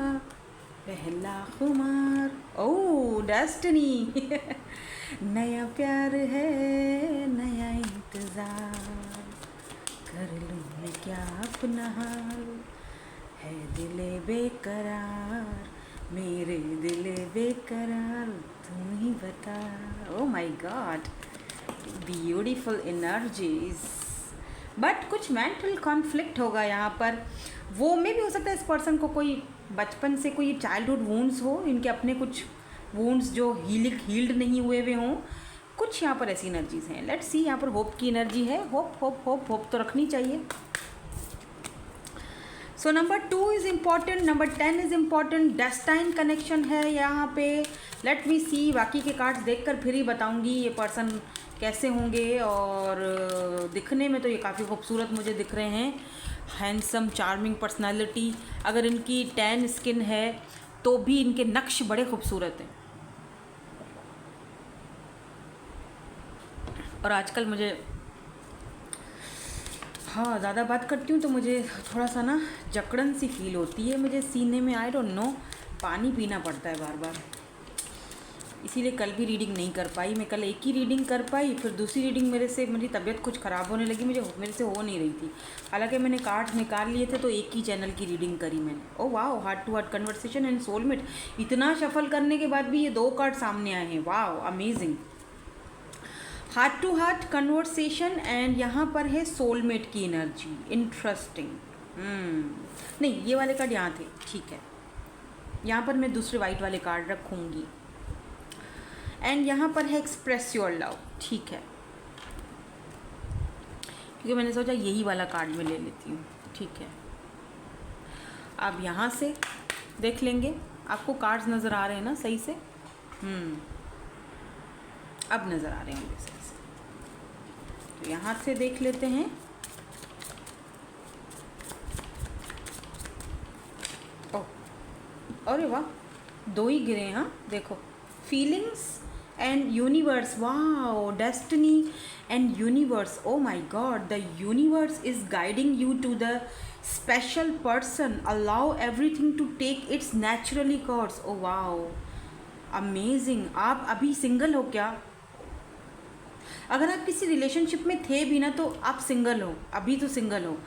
पहला खुमार, ओह डेस्टिनी नया प्यार है, नया इंतज़ार, कर लूँ मैं क्या अपना हाल, है दिले बेकरार, मेरे दिले बेकरार, तुम ही बता। ओह my God, beautiful energies. But कुछ मेंटल कॉन्फ्लिक्ट होगा यहाँ पर, वो में भी हो सकता है इस पर्सन को कोई बचपन से कोई चाइल्डहुड वूंड्स हो, इनके अपने कुछ वुंड्स जो हील्ड नहीं हुए हों, कुछ यहाँ पर ऐसी एनर्जीज हैं। लेट्स सी, यहाँ पर होप की एनर्जी है। होप होप होप होप तो रखनी चाहिए। So number 2 is important, number 10 is important, destined connection है यहाँ पे। लेट मी सी, बाकी के कार्ड्स देखकर फिर ही बताऊँगी ये पर्सन कैसे होंगे। और दिखने में तो ये काफ़ी खूबसूरत मुझे दिख रहे हैं। Handsome, charming personality. अगर इनकी टैन स्किन है तो भी इनके नक्श बड़े खूबसूरत हैं। और आजकल मुझे, हाँ, ज़्यादा बात करती हूँ तो मुझे थोड़ा सा ना जकड़न सी फील होती है मुझे सीने में। आई डोंट नो, पानी पीना पड़ता है बार बार, इसीलिए कल भी रीडिंग नहीं कर पाई मैं। कल एक ही रीडिंग कर पाई, फिर दूसरी रीडिंग मेरी तबीयत कुछ ख़राब होने लगी, मेरे से हो नहीं रही थी। हालांकि मैंने कार्ड्स निकाल लिए थे तो एक ही चैनल की रीडिंग करी मैंने। ओ वाह, heart to heart conversation and soulmate. इतना शफल करने के बाद भी ये 2 कार्ड सामने आए हैं। वाह, amazing. Heart to heart conversation and यहाँ पर है सोलमेट की एनर्जी। इंटरेस्टिंग। नहीं, ये वाले कार्ड यहाँ थे, ठीक है। यहाँ पर मैं दूसरे वाइट वाले कार्ड रखूँगी। एंड यहाँ पर है एक्सप्रेस योर लव, ठीक है, क्योंकि मैंने सोचा यही वाला कार्ड मैं ले लेती हूँ, ठीक है। अब यहाँ से देख लेंगे, आपको कार्ड्स नज़र आ रहे हैं ना सही से? अब नज़र आ रहे होंगे सही से। तो यहाँ से देख लेते हैं। ओह, अरे वाह, 2 ही गिरे। हाँ देखो, feelings and universe. Wow, destiny and universe. Oh my God, the universe is guiding you to the special person. Allow everything to take its naturally course. Oh wow, amazing. आप अभी सिंगल हो क्या? अगर आप किसी रिलेशनशिप में थे भी ना तो आप सिंगल हो, अभी तो सिंगल हो।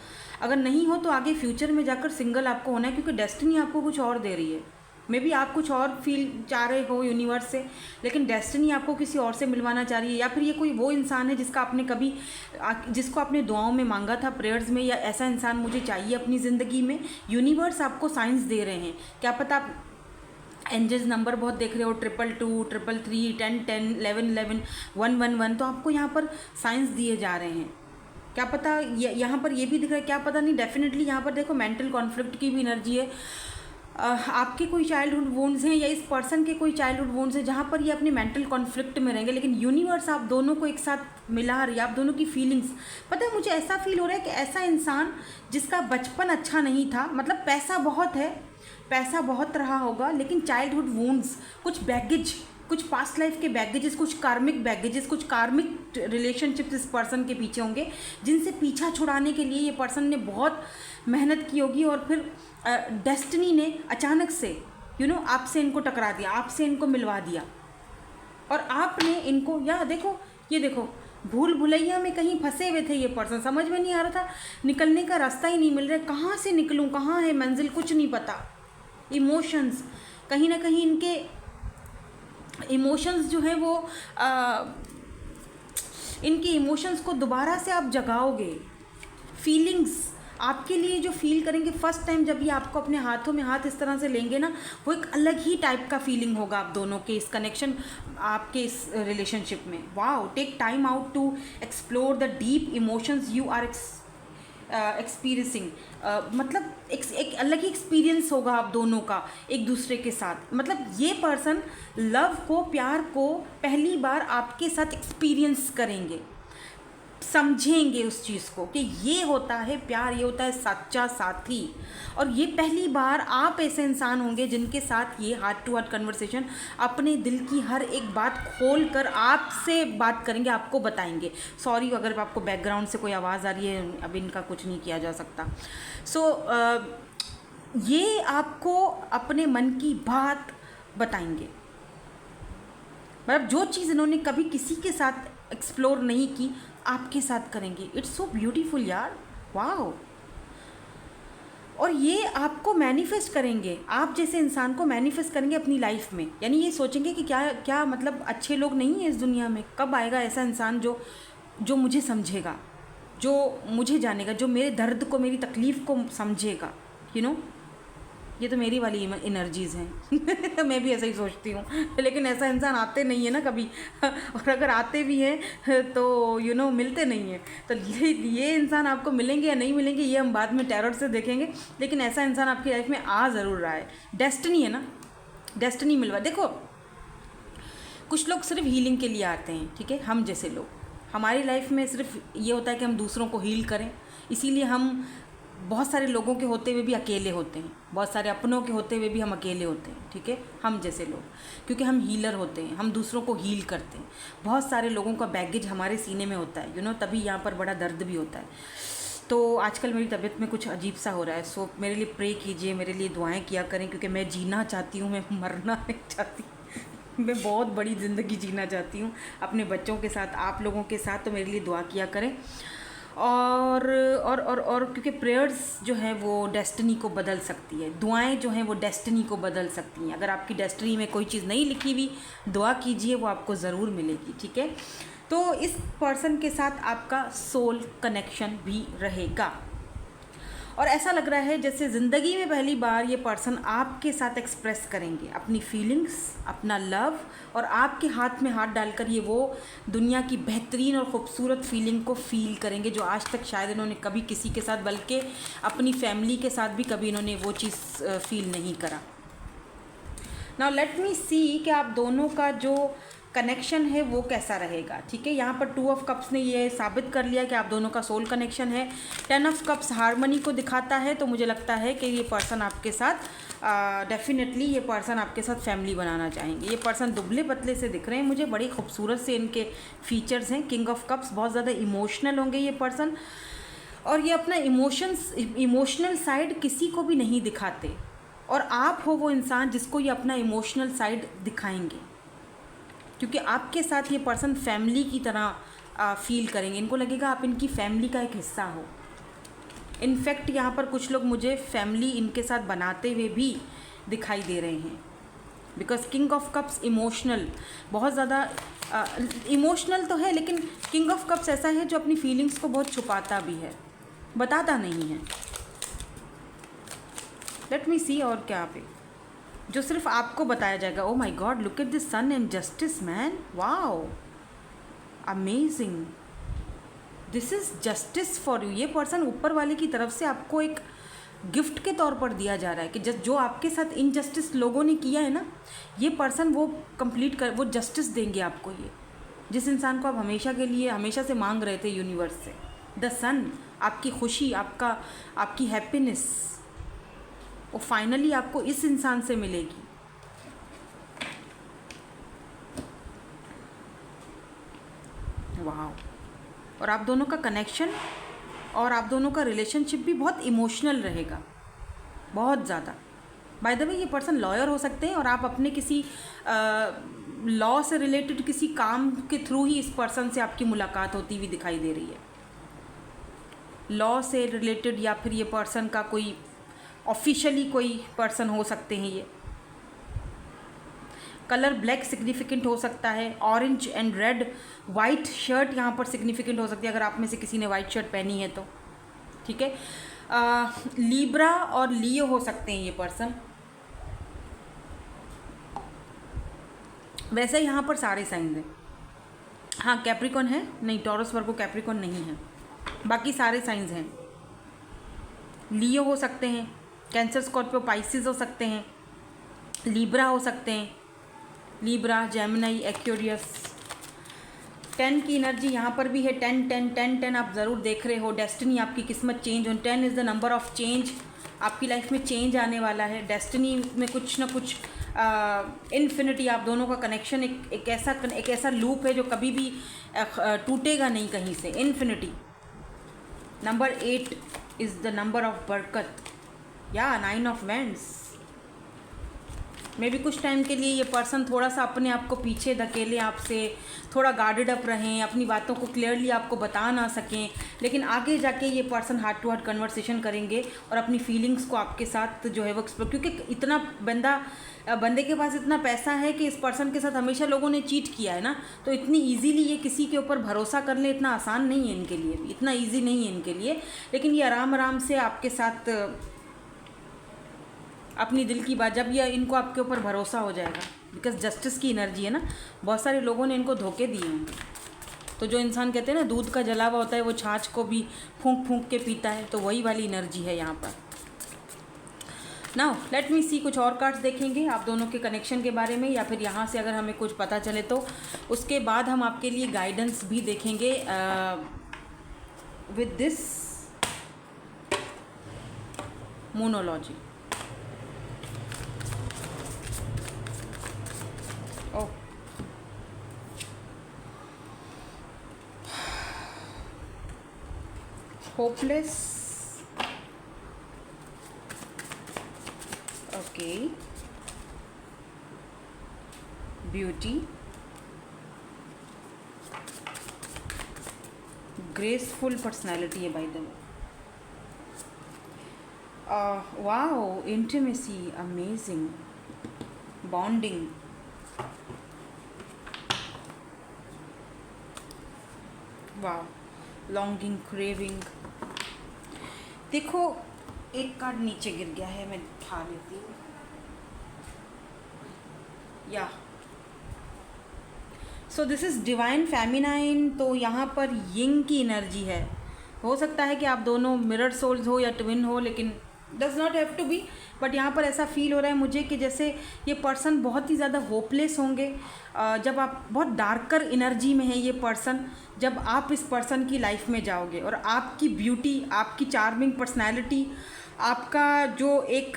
अगर नहीं हो तो आगे फ्यूचर में जाकर सिंगल आपको होना है, क्योंकि डेस्टिनी आपको कुछ और दे रही है। मे बी आप कुछ और फील चाह रहे हो यूनिवर्स से, लेकिन डेस्टिनी आपको किसी और से मिलवाना चाह रही है। या फिर ये कोई वो इंसान है जिसको आपने दुआओं में मांगा था, प्रेयर्स में, या ऐसा इंसान मुझे चाहिए अपनी ज़िंदगी में। यूनिवर्स आपको साइंस दे रहे हैं। क्या पता आप एंजल्स नंबर बहुत देख रहे हो, 222, 333, 10 10, 11 11, 111, तो आपको यहाँ पर साइंस दिए जा रहे हैं। क्या पता यहाँ पर ये भी दिख रहा है, क्या पता नहीं, डेफिनेटली यहाँ पर देखो मेंटल कॉन्फ्लिक्ट की भी एनर्जी है। आपके कोई चाइल्डहुड वुंड्स हैं या इस पर्सन के कोई चाइल्डहुड वुंड्स हैं जहाँ पर ये अपने मेंटल कॉन्फ्लिक्ट में रहेंगे, लेकिन यूनिवर्स आप दोनों को एक साथ मिला रही है। आप दोनों की फीलिंग्स, पता है मुझे ऐसा फील हो रहा है कि ऐसा इंसान जिसका बचपन अच्छा नहीं था, मतलब पैसा बहुत है, पैसा बहुत रहा होगा, लेकिन चाइल्डहुड वुंड्स, कुछ बैगेज, कुछ पास्ट लाइफ के बैगेजेस, कुछ कार्मिक बैगेजेस, कुछ कार्मिक रिलेशनशिप्स इस पर्सन के पीछे होंगे, जिनसे पीछा छुड़ाने के लिए ये पर्सन ने बहुत मेहनत की होगी। और फिर डेस्टिनी ने अचानक से आपसे इनको टकरा दिया, आपसे इनको मिलवा दिया, और आपने इनको, या देखो, ये देखो, भूल भुलैया में कहीं फंसे हुए थे ये पर्सन। समझ में नहीं आ रहा था, निकलने का रास्ता ही नहीं मिल रहा, कहाँ से निकलूँ, कहाँ है मंजिल, कुछ नहीं पता। इमोशंस, कहीं ना कहीं इनके इमोशंस जो है वो इनके इमोशंस को दोबारा से आप जगाओगे। फीलिंग्स आपके लिए जो फील करेंगे फर्स्ट टाइम जब ये आपको अपने हाथों में हाथ इस तरह से लेंगे ना, वो एक अलग ही टाइप का फीलिंग होगा आप दोनों के इस कनेक्शन, आपके इस रिलेशनशिप में। Wow, take time out to explore the deep emotions you are experiencing. मतलब एक अलग ही एक्सपीरियंस होगा आप दोनों का एक दूसरे के साथ। मतलब ये पर्सन लव को, प्यार को पहली बार आपके साथ एक्सपीरियंस करेंगे, समझेंगे उस चीज़ को कि ये होता है प्यार, ये होता है सच्चा साथी। और ये पहली बार आप ऐसे इंसान होंगे जिनके साथ ये हार्ट टू हार्ट कन्वर्सेशन, अपने दिल की हर एक बात खोल कर आपसे बात करेंगे, आपको बताएंगे। सॉरी अगर आपको बैकग्राउंड से कोई आवाज़ आ रही है, अब इनका कुछ नहीं किया जा सकता। ये आपको अपने मन की बात बताएंगे, मतलब जो चीज़ इन्होंने कभी किसी के साथ एक्सप्लोर नहीं की, आपके साथ करेंगे। इट्स सो ब्यूटीफुल यार, वाओ। और ये आपको मैनिफेस्ट करेंगे, आप जैसे इंसान को मैनिफेस्ट करेंगे अपनी लाइफ में। यानी ये सोचेंगे कि क्या मतलब अच्छे लोग नहीं हैं इस दुनिया में, कब आएगा ऐसा इंसान जो मुझे समझेगा, जो मुझे जानेगा, जो मेरे दर्द को, मेरी तकलीफ़ को समझेगा, ये तो मेरी वाली एनर्जीज़ हैं मैं भी ऐसा ही सोचती हूँ, लेकिन ऐसा इंसान आते नहीं है ना कभी और अगर आते भी हैं तो मिलते नहीं हैं। तो ये इंसान आपको मिलेंगे या नहीं मिलेंगे ये हम बाद में टैरोट से देखेंगे, लेकिन ऐसा इंसान आपकी लाइफ में आ ज़रूर रहा है। डेस्टिनी है ना, डेस्टिनी मिलवा। देखो कुछ लोग सिर्फ हीलिंग के लिए आते हैं, ठीक है, हम जैसे लोग, हमारी लाइफ में सिर्फ ये होता है कि हम दूसरों को हील करें, इसीलिए हम बहुत सारे लोगों के होते हुए भी अकेले होते हैं, बहुत सारे अपनों के होते हुए भी हम अकेले होते हैं, ठीक है, हम जैसे लोग, क्योंकि हम हीलर होते हैं, हम दूसरों को हील करते हैं। बहुत सारे लोगों का बैगेज हमारे सीने में होता है, तभी यहाँ पर बड़ा दर्द भी होता है। तो आजकल मेरी तबीयत में कुछ अजीब सा हो रहा है, सो मेरे लिए प्रे कीजिए, मेरे लिए दुआएं किया करें, क्योंकि मैं जीना चाहती हूँ, मैं मरना नहीं चाहती मैं बहुत बड़ी ज़िंदगी जीना चाहती हूँ अपने बच्चों के साथ, आप लोगों के साथ। तो मेरे लिए दुआ किया करें। और क्योंकि प्रेयर्स जो है वो डेस्टिनी को बदल सकती है, दुआएं जो हैं वो डेस्टिनी को बदल सकती हैं। अगर आपकी डेस्टिनी में कोई चीज़ नहीं लिखी हुई, दुआ कीजिए, वो आपको ज़रूर मिलेगी, ठीक है। तो इस पर्सन के साथ आपका सोल कनेक्शन भी रहेगा, और ऐसा लग रहा है जैसे ज़िंदगी में पहली बार ये पर्सन आपके साथ एक्सप्रेस करेंगे अपनी फीलिंग्स, अपना लव, और आपके हाथ में हाथ डालकर ये वो दुनिया की बेहतरीन और ख़ूबसूरत फीलिंग को फ़ील करेंगे जो आज तक शायद इन्होंने कभी किसी के साथ, बल्कि अपनी फैमिली के साथ भी कभी इन्होंने वो चीज़ फ़ील नहीं करा। नाउ लेट मी सी कि आप दोनों का जो कनेक्शन है वो कैसा रहेगा, ठीक है। यहाँ पर 2 ऑफ कप्स ने ये साबित कर लिया कि आप दोनों का सोल कनेक्शन है। 10 ऑफ कप्स हार्मनी को दिखाता है, तो मुझे लगता है कि ये पर्सन आपके साथ डेफिनेटली ये पर्सन आपके साथ फैमिली बनाना चाहेंगे। ये पर्सन दुबले पतले से दिख रहे हैं मुझे, बड़ी खूबसूरत से इनके फीचर्स हैं। किंग ऑफ कप्स, बहुत ज़्यादा इमोशनल होंगे ये पर्सन, और ये अपना इमोशनल साइड किसी को भी नहीं दिखाते, और आप हो वो इंसान जिसको ये अपना इमोशनल साइड दिखाएंगे, क्योंकि आपके साथ ये पर्सन फैमिली की तरह फ़ील करेंगे। इनको लगेगा आप इनकी फैमिली का एक हिस्सा हो। इनफैक्ट यहाँ पर कुछ लोग मुझे फैमिली इनके साथ बनाते हुए भी दिखाई दे रहे हैं, because king of cups emotional, बहुत ज़्यादा इमोशनल तो है, लेकिन किंग ऑफ कप्स ऐसा है जो अपनी फीलिंग्स को बहुत छुपाता भी है, बताता नहीं है। लेट मी सी, और क्या पे जो सिर्फ आपको बताया जाएगा। Oh my God, look at this sun and justice man, wow amazing, this is justice for you. ये पर्सन ऊपर वाले की तरफ से आपको एक गिफ्ट के तौर पर दिया जा रहा है कि जो आपके साथ इनजस्टिस लोगों ने किया है ना, ये पर्सन वो कंप्लीट कर, वो जस्टिस देंगे आपको। ये जिस इंसान को आप हमेशा के लिए, हमेशा से मांग रहे थे यूनिवर्स से, द सन, आपकी खुशी, आपकी हैप्पीनेस, वो फाइनली आपको इस इंसान से मिलेगी। वाह। और आप दोनों का कनेक्शन और आप दोनों का रिलेशनशिप भी बहुत इमोशनल रहेगा, बहुत ज़्यादा। बाय द वे ये पर्सन लॉयर हो सकते हैं, और आप अपने किसी लॉ से रिलेटेड किसी काम के थ्रू ही इस पर्सन से आपकी मुलाकात होती हुई दिखाई दे रही है। लॉ से रिलेटेड, या फिर ये पर्सन का कोई ऑफिशियली कोई पर्सन हो सकते हैं। ये कलर ब्लैक सिग्निफिकेंट हो सकता है, orange and red, white shirt यहाँ पर सिग्निफिकेंट हो सकती है, अगर आप में से किसी ने वाइट शर्ट पहनी है तो, ठीक है। लीब्रा और लियो हो सकते हैं ये पर्सन। वैसे यहाँ पर सारे साइंस हैं। हाँ, कैप्रिकॉन है नहीं, टॉरस वर्गो कैप्रिकॉन नहीं है, बाकी सारे साइंस हैं। लियो हो सकते हैं, कैंसर, स्कॉर्पियो, पाइसिस हो सकते हैं, लीब्रा हो सकते हैं, लीब्रा, जेमिनी, एक्वेरियस। 10 की एनर्जी यहाँ पर भी है, 10 10 10 10 आप ज़रूर देख रहे हो। डेस्टिनी, आपकी किस्मत चेंज हो, 10 is the number of change. आपकी लाइफ में चेंज आने वाला है, डेस्टिनी में कुछ ना कुछ इन्फिनिटी। आप दोनों का कनेक्शन एक ऐसा लूप है जो कभी भी टूटेगा नहीं कहीं से, infinity. Number 8 is the number of बरकत, या 9 ऑफ वैंड्स। मे भी कुछ टाइम के लिए ये पर्सन थोड़ा सा अपने आप को पीछे धकेले, आपसे थोड़ा गार्डेड अप रहें, अपनी बातों को क्लियरली आपको बता ना सकें, लेकिन आगे जाके ये person heart to heart conversation करेंगे और अपनी फीलिंग्स को आपके साथ जो है वो एक्सप्लोर, क्योंकि इतना बंदे के पास इतना पैसा है कि इस पर्सन के साथ हमेशा लोगों ने चीट किया है ना, तो इतनी ईजीली ये किसी के ऊपर भरोसा कर ले, इतना आसान नहीं है इनके लिए भी, इतना ईजी नहीं है इनके लिए। लेकिन ये आराम आराम से आपके साथ अपनी दिल की बात, जब ये इनको आपके ऊपर भरोसा हो जाएगा, बिकॉज जस्टिस की एनर्जी है ना, बहुत सारे लोगों ने इनको धोखे दिए हैं। तो जो इंसान कहते हैं ना दूध का जला हुआ होता है वो छाछ को भी फूंक फूंक के पीता है, तो वही वाली एनर्जी है यहाँ पर। नाउ लेट मी सी, कुछ और कार्ड्स देखेंगे आप दोनों के कनेक्शन के बारे में, या फिर यहाँ से अगर हमें कुछ पता चले तो उसके बाद हम आपके लिए गाइडेंस भी देखेंगे with this monology. Oh hopeless, okay, beauty, graceful personality है by the way, wow, intimacy, amazing, bonding, wow, longing, craving. देखो एक कार्ड नीचे गिर गया है, मैं उठा लेती हूँ। या so this is divine feminine. तो यहाँ पर यिंग की एनर्जी है। हो सकता है कि आप दोनों मिरर सोल्स हो या ट्विन हो, लेकिन does not have to be, but यहाँ पर ऐसा फील हो रहा है मुझे कि जैसे ये पर्सन बहुत ही ज़्यादा होपलेस होंगे। जब आप बहुत डार्कर एनर्जी में है ये पर्सन, जब आप इस पर्सन की लाइफ में जाओगे और आपकी ब्यूटी, आपकी चार्मिंग पर्सनैलिटी, आपका जो एक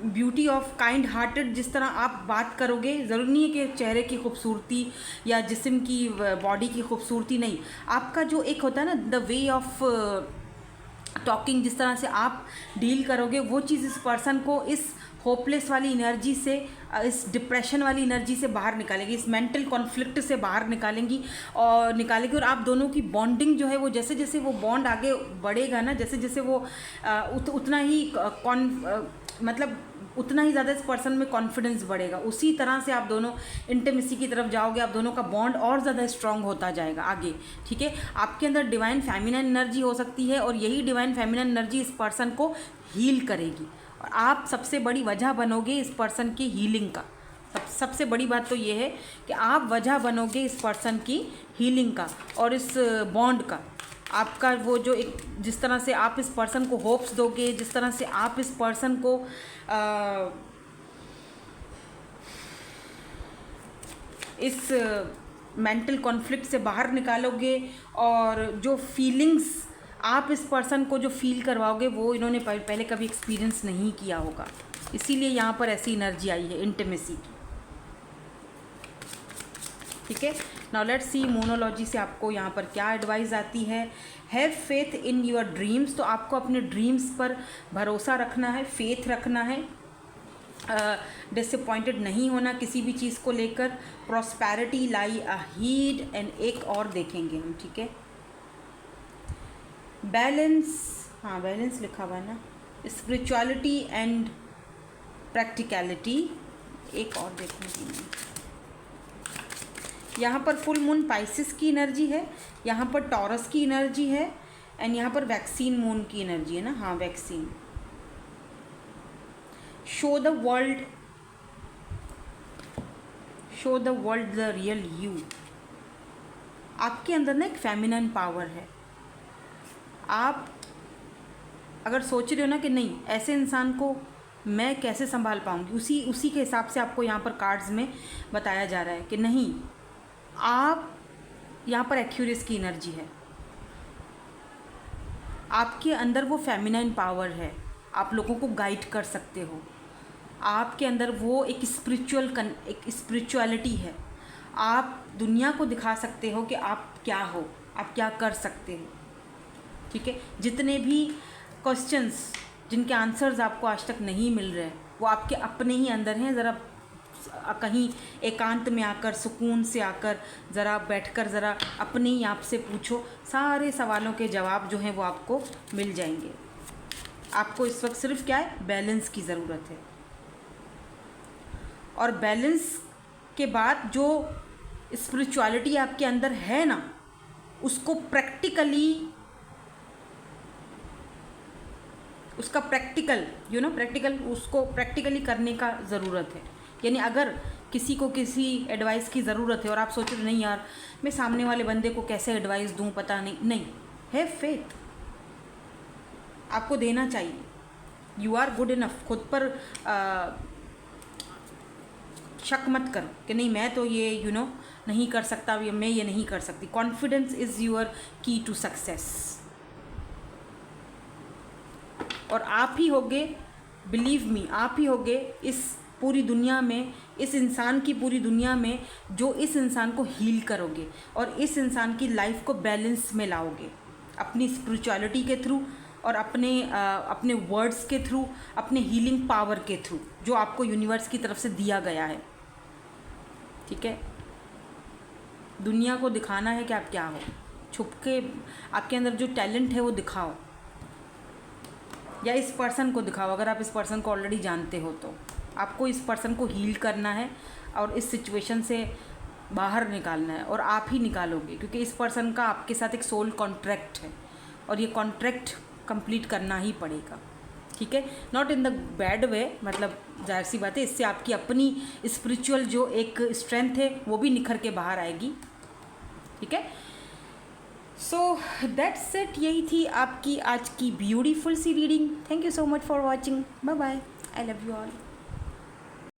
ब्यूटी ऑफ काइंड हार्टेड, जिस तरह आप बात करोगे, ज़रूरी नहीं है कि चेहरे की खूबसूरती या जिस्म की बॉडी की खूबसूरती, नहीं, आपका जो एक होता है ना द वे ऑफ टॉकिंग, जिस तरह से आप डील करोगे, वो चीज़ इस पर्सन को इस होपलेस वाली एनर्जी से, इस डिप्रेशन वाली एनर्जी से बाहर निकालेगी, इस मेंटल कॉन्फ्लिक्ट से बाहर निकालेंगी और आप दोनों की बॉन्डिंग जो है वो जैसे जैसे वो बॉन्ड आगे बढ़ेगा ना, जैसे जैसे वो उतना ही मतलब उतना ही ज़्यादा इस पर्सन में कॉन्फिडेंस बढ़ेगा, उसी तरह से आप दोनों इंटीमेसी की तरफ जाओगे, आप दोनों का बॉन्ड और ज़्यादा स्ट्रांग होता जाएगा आगे। ठीक है, आपके अंदर डिवाइन फेमिनिन एनर्जी हो सकती है और यही डिवाइन फेमिनिन एनर्जी इस पर्सन को हील करेगी और आप सबसे बड़ी वजह बनोगे इस पर्सन की हीलिंग का। सबसे बड़ी बात तो ये है कि आप वजह बनोगे इस पर्सन की हीलिंग का और इस बॉन्ड का। आपका वो जो एक, जिस तरह से आप इस पर्सन को होप्स दोगे, जिस तरह से आप इस पर्सन को इस मेंटल कॉन्फ्लिक्ट से बाहर निकालोगे और जो फीलिंग्स आप इस पर्सन को जो फील करवाओगे वो इन्होंने पहले कभी एक्सपीरियंस नहीं किया होगा, इसीलिए यहाँ पर ऐसी एनर्जी आई है इंटीमेसी की। ठीक है, नाउ लेट्स सी मोनोलॉजी से आपको यहाँ पर क्या एडवाइस आती है। Have faith in your dreams, तो आपको अपने ड्रीम्स पर भरोसा रखना है, फेथ रखना है, डिसअपॉइंटेड नहीं होना किसी भी चीज़ को लेकर। प्रॉस्पेरिटी लाई अहीड, एंड एक और देखेंगे हम। ठीक है, बैलेंस, हाँ बैलेंस लिखा हुआ है ना, स्पिरिचुअलिटी एंड प्रैक्टिकलिटी, एक और देखूँगी मैं। यहाँ पर फुल मून पाइसिस की एनर्जी है, यहाँ पर टॉरस की एनर्जी है, एंड यहाँ पर वैक्सीन मून की एनर्जी है ना, हाँ vaccine. Show the world the real you. आपके अंदर ना एक फेमिनिन पावर है। आप अगर सोच रहे हो ना कि नहीं ऐसे इंसान को मैं कैसे संभाल पाऊंगी, उसी के हिसाब से आपको यहाँ पर कार्ड्स में बताया जा रहा है कि नहीं, आप यहाँ पर एक्यूरियस की एनर्जी है, आपके अंदर वो फेमिनिन पावर है, आप लोगों को गाइड कर सकते हो, आपके अंदर वो एक स्पिरिचुअलिटी है, आप दुनिया को दिखा सकते हो कि आप क्या हो, आप क्या कर सकते हो। ठीक है, जितने भी क्वेश्चंस जिनके आंसर्स आपको आज तक नहीं मिल रहे वो आपके अपने ही अंदर हैं। ज़रा कहीं एकांत में आकर, सुकून से आकर, ज़रा बैठकर ज़रा अपने ही आप से पूछो, सारे सवालों के जवाब जो हैं वो आपको मिल जाएंगे। आपको इस वक्त सिर्फ क्या है, बैलेंस की ज़रूरत है, और बैलेंस के बाद जो स्पिरिचुअलिटी आपके अंदर है ना, उसका प्रैक्टिकल प्रैक्टिकल उसको प्रैक्टिकली करने का ज़रूरत है। यानी अगर किसी को किसी एडवाइस की ज़रूरत है और आप सोच रहे नहीं यार मैं सामने वाले बंदे को कैसे एडवाइस दूँ, पता नहीं, है फेथ, आपको देना चाहिए। You are good enough. खुद पर शक मत करो कि नहीं मैं तो ये नहीं कर सकता, मैं ये नहीं कर सकती। कॉन्फिडेंस इज़ योर की टू सक्सेस। और आप ही होगे, बिलीव मी, आप ही होगे इस पूरी दुनिया में, इस इंसान की पूरी दुनिया में जो इस इंसान को हील करोगे और इस इंसान की लाइफ को बैलेंस में लाओगे अपनी स्पिरिचुअलिटी के थ्रू और अपने वर्ड्स के थ्रू, अपने हीलिंग पावर के थ्रू जो आपको यूनिवर्स की तरफ से दिया गया है। ठीक है, दुनिया को दिखाना है कि आप क्या हो, छुप के आपके अंदर जो टैलेंट है वो दिखाओ, या इस पर्सन को दिखाओ। अगर आप इस पर्सन को ऑलरेडी जानते हो तो आपको इस पर्सन को हील करना है और इस सिचुएशन से बाहर निकालना है, और आप ही निकालोगे क्योंकि इस पर्सन का आपके साथ एक सोल कॉन्ट्रैक्ट है और ये कॉन्ट्रैक्ट कंप्लीट करना ही पड़ेगा। ठीक है, not in the bad way, मतलब जाहिर सी बात है इससे आपकी अपनी स्पिरिचुअल जो एक स्ट्रेंथ है वो भी निखर के बाहर आएगी। ठीक है, सो दैट्स इट। यही थी आपकी आज की ब्यूटीफुल सी reading. Thank you so much for watching. Bye bye, I love you all.